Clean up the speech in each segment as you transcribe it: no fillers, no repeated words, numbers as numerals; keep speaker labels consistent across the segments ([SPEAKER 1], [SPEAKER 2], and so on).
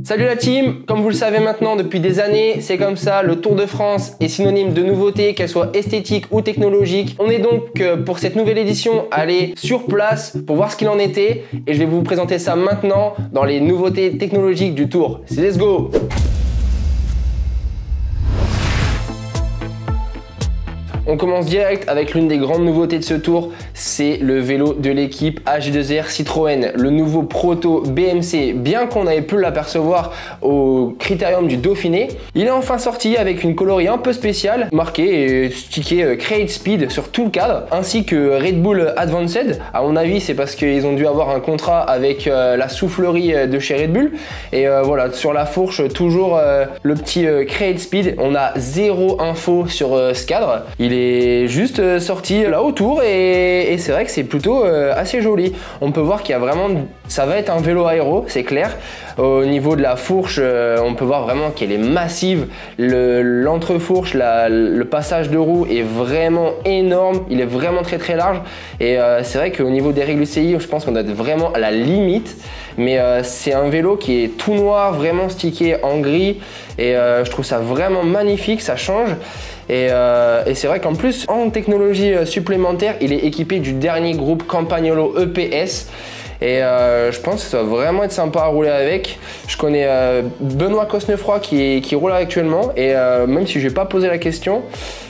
[SPEAKER 1] Salut la team, comme vous le savez maintenant depuis des années, c'est comme ça, le Tour de France est synonyme de nouveautés, qu'elles soient esthétiques ou technologiques. On est donc pour cette nouvelle édition allé sur place pour voir ce qu'il en était et je vais vous présenter ça maintenant dans les nouveautés technologiques du Tour. C'est let's go! On commence direct avec l'une des grandes nouveautés de ce tour, c'est le vélo de l'équipe AG2R Citroën, le nouveau proto BMC. Bien qu'on avait pu l'apercevoir au Critérium du Dauphiné, il est enfin sorti avec une coloris un peu spéciale, marquée et stické Create Speed sur tout le cadre, ainsi que Red Bull Advanced. À mon avis, c'est parce qu'ils ont dû avoir un contrat avec la soufflerie de chez Red Bull. Et voilà, sur la fourche, toujours le petit Create Speed. On a zéro info sur ce cadre. Il est juste sorti là autour et c'est vrai que c'est plutôt assez joli. On peut voir qu'il y a vraiment, ça va être un vélo aéro, c'est clair. Au niveau de la fourche, on peut voir vraiment qu'elle est massive. L'entrefourche, le passage de roue est vraiment énorme. Il est vraiment très large. Et c'est vrai qu'au niveau des règles UCI, je pense qu'on doit être vraiment à la limite. Mais c'est un vélo qui est tout noir, vraiment stické en gris. Et je trouve ça vraiment magnifique, ça change. Et c'est vrai qu'en plus, en technologie supplémentaire, il est équipé du dernier groupe Campagnolo EPS. Et je pense que ça va vraiment être sympa à rouler avec. Je connais Benoît Cosnefroy qui roule actuellement. Et même si je n'ai pas posé la question,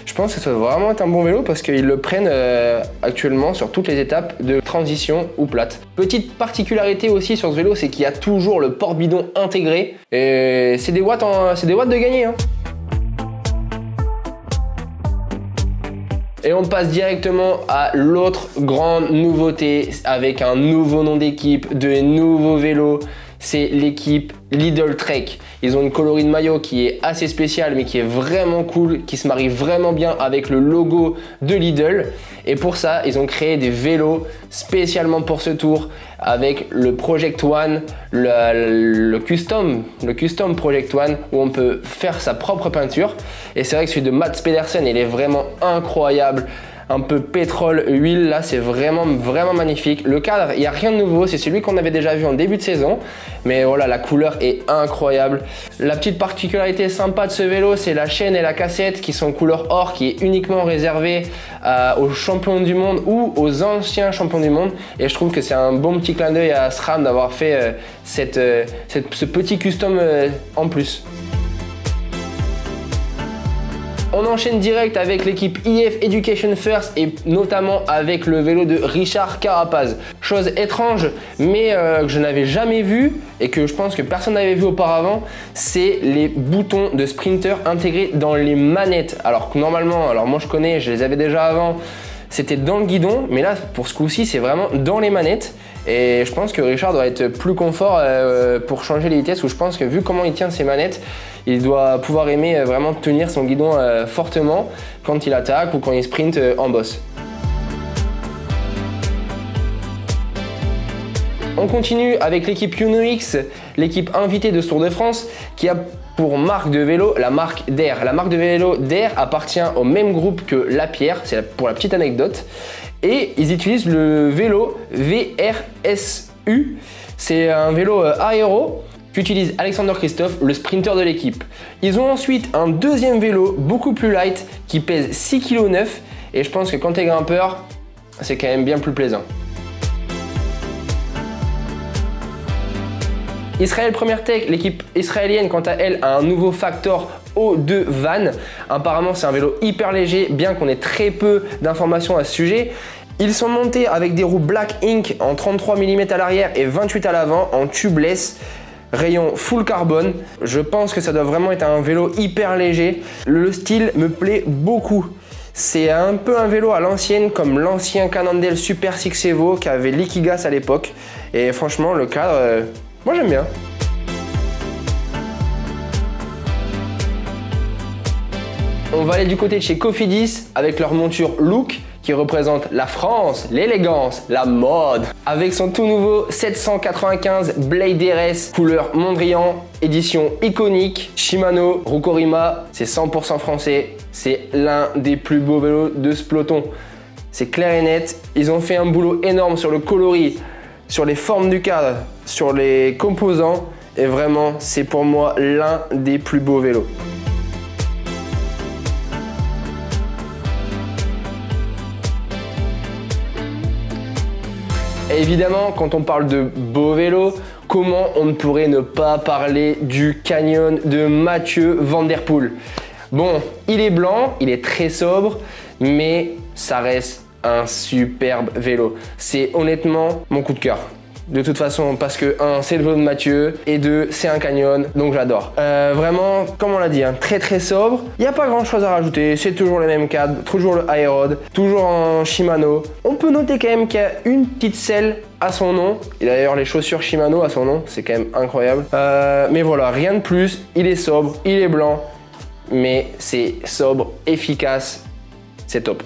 [SPEAKER 1] je pense que ça va vraiment être un bon vélo parce qu'ils le prennent actuellement sur toutes les étapes de transition ou plate. Petite particularité aussi sur ce vélo, c'est qu'il y a toujours le porte-bidon intégré. Et c'est des watts de gagné, hein. Et on passe directement à l'autre grande nouveauté avec un nouveau nom d'équipe, de nouveaux vélos. C'est l'équipe Lidl Trek. Ils ont une coloris de maillot qui est assez spéciale mais qui est vraiment cool, qui se marie vraiment bien avec le logo de Lidl. Et pour ça, ils ont créé des vélos spécialement pour ce tour avec le Project One, le custom Project One où on peut faire sa propre peinture. Et c'est vrai que celui de Mats Pedersen, il est vraiment incroyable. Un peu pétrole, huile, là c'est vraiment magnifique. Le cadre, il n'y a rien de nouveau, c'est celui qu'on avait déjà vu en début de saison. Mais voilà, la couleur est incroyable. La petite particularité sympa de ce vélo, c'est la chaîne et la cassette qui sont couleur or, qui est uniquement réservée aux champions du monde ou aux anciens champions du monde. Et je trouve que c'est un bon petit clin d'œil à SRAM d'avoir fait ce petit custom en plus. On enchaîne direct avec l'équipe IF Education First et notamment avec le vélo de Richard Carapaz. Chose étrange mais que je n'avais jamais vu et que je pense que personne n'avait vu auparavant, c'est les boutons de sprinter intégrés dans les manettes. Alors que normalement, moi je connais, je les avais déjà avant, c'était dans le guidon, mais là pour ce coup-ci c'est vraiment dans les manettes. Et je pense que Richard doit être plus confort pour changer les vitesses, où je pense que vu comment il tient ses manettes, il doit pouvoir aimer vraiment tenir son guidon fortement quand il attaque ou quand il sprint en boss. On continue avec l'équipe UnoX, l'équipe invitée de ce Tour de France, qui a pour marque de vélo la marque DER. La marque de vélo DER appartient au même groupe que Lapierre, c'est pour la petite anecdote. Et ils utilisent le vélo VRSU. C'est un vélo aéro qu'utilise Alexander Kristoff, le sprinter de l'équipe. Ils ont ensuite un deuxième vélo beaucoup plus light qui pèse 6,9 kg et je pense que quand tu es grimpeur, c'est quand même bien plus plaisant. Israel Premier Tech, l'équipe israélienne quant à elle a un nouveau Factor O2 Van. Apparemment c'est un vélo hyper léger, bien qu'on ait très peu d'informations à ce sujet. Ils sont montés avec des roues Black Ink en 33 mm à l'arrière et 28 à l'avant en tubeless, rayon full carbone. Je pense que ça doit vraiment être un vélo hyper léger. Le style me plaît beaucoup. C'est un peu un vélo à l'ancienne comme l'ancien Cannondale Super 6 Evo qu'avait Liquigas à l'époque. Et franchement le cadre, moi j'aime bien. On va aller du côté de chez Cofidis avec leur monture Look qui représente la France, l'élégance, la mode. Avec son tout nouveau 795 Blade RS couleur Mondrian, édition iconique, Shimano, Rukorima, c'est 100% français. C'est l'un des plus beaux vélos de ce peloton. C'est clair et net, ils ont fait un boulot énorme sur le coloris, sur les formes du cadre, sur les composants. et vraiment c'est pour moi l'un des plus beaux vélos. Et évidemment, quand on parle de beau vélo, comment on ne pourrait ne pas parler du Canyon de Mathieu Van Der Poel. Bon, il est blanc, il est très sobre, mais ça reste un superbe vélo. C'est honnêtement mon coup de cœur. De toute façon, parce que 1, c'est le vélo de Mathieu, et 2, c'est un Canyon, donc j'adore. Vraiment, comme on l'a dit, hein, très sobre. Il n'y a pas grand chose à rajouter, c'est toujours les mêmes cadres, toujours le high rod, toujours en Shimano. On peut noter quand même qu'il y a une petite selle à son nom. Il a d'ailleurs les chaussures Shimano à son nom, c'est quand même incroyable. Mais voilà, rien de plus, il est sobre, il est blanc, mais c'est sobre, efficace, c'est top.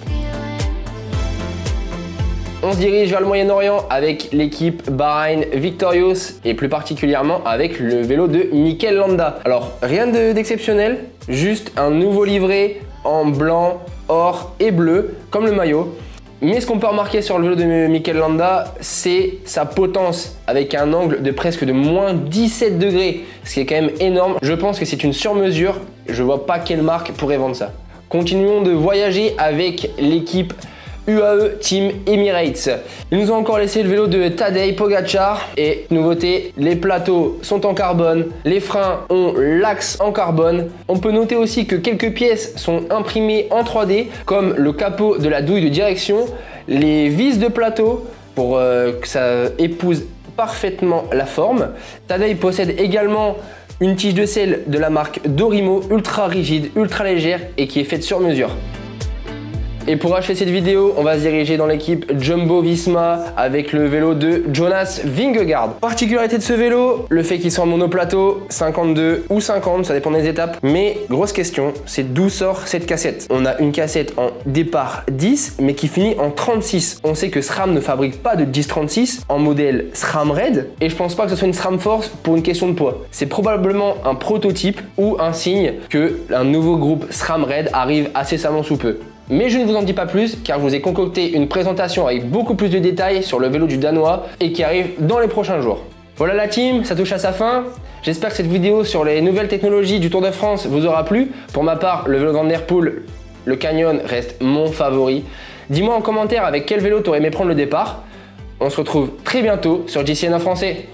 [SPEAKER 1] On se dirige vers le Moyen-Orient avec l'équipe Bahrain Victorious et plus particulièrement avec le vélo de Mikel Landa. Alors rien d'exceptionnel, juste un nouveau livret en blanc, or et bleu comme le maillot. Mais ce qu'on peut remarquer sur le vélo de Mikel Landa, c'est sa potence avec un angle de presque de moins 17 degrés, ce qui est quand même énorme. Je pense que c'est une sur-mesure, je vois pas quelle marque pourrait vendre ça. Continuons de voyager avec l'équipe UAE Team Emirates. Ils nous ont encore laissé le vélo de Tadej Pogacar et nouveauté, les plateaux sont en carbone, les freins ont l'axe en carbone. On peut noter aussi que quelques pièces sont imprimées en 3D comme le capot de la douille de direction, les vis de plateau pour que ça épouse parfaitement la forme. Tadej possède également une tige de selle de la marque Dorimo, ultra rigide, ultra légère et qui est faite sur mesure. Et pour achever cette vidéo, on va se diriger dans l'équipe Jumbo Visma avec le vélo de Jonas Vingegaard. Particularité de ce vélo, le fait qu'il soit en monoplateau, 52 ou 50, ça dépend des étapes. Mais grosse question, c'est d'où sort cette cassette? On a une cassette en départ 10, mais qui finit en 36. On sait que SRAM ne fabrique pas de 10-36 en modèle SRAM Red, et je pense pas que ce soit une SRAM Force pour une question de poids. C'est probablement un prototype ou un signe que un nouveau groupe SRAM Red arrive incessamment sous peu. Mais je ne vous en dis pas plus car je vous ai concocté une présentation avec beaucoup plus de détails sur le vélo du Danois et qui arrive dans les prochains jours. Voilà la team, ça touche à sa fin. J'espère que cette vidéo sur les nouvelles technologies du Tour de France vous aura plu. Pour ma part, le vélo de Van Der Poel, le Canyon reste mon favori. Dis-moi en commentaire avec quel vélo tu aurais aimé prendre le départ. On se retrouve très bientôt sur JCN en français.